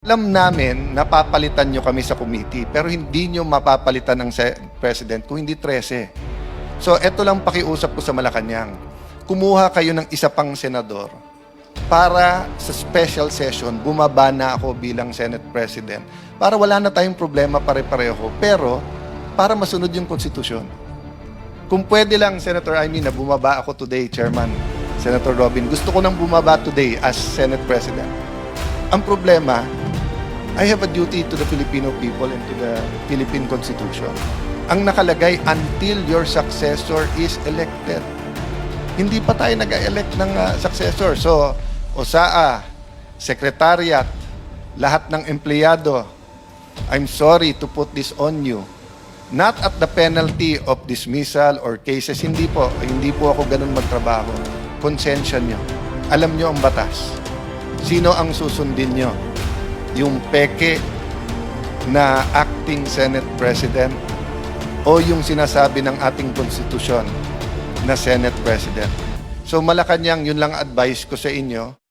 Alam namin, napapalitan nyo kami sa committee, pero hindi nyo mapapalitan ng President kung hindi 13. So, eto lang pakiusap ko sa Malacanang. Kumuha kayo ng isa pang senador para sa special session, bumaba na ako bilang Senate President para wala na tayong problema pare-pareho, pero para masunod yung konstitusyon. Kung pwede lang, Senator Amy, na bumaba ako today, Chairman, Senator Robin, gusto ko nang bumaba today as Senate President. Ang problema, I have a duty to the Filipino people and to the Philippine Constitution. Ang nakalagay, until your successor is elected. Hindi pa tayo nag-elect ng successor. So, OSAA, Secretariat, lahat ng empleyado, I'm sorry to put this on you. Not at the penalty of dismissal or cases. Hindi po ako ganun magtrabaho. Konsensya nyo. Alam nyo ang batas. Sino ang susundin nyo? Yung peke na acting Senate President o yung sinasabi ng ating konstitusyon na Senate President. So Malacanang, yun lang advice ko sa inyo.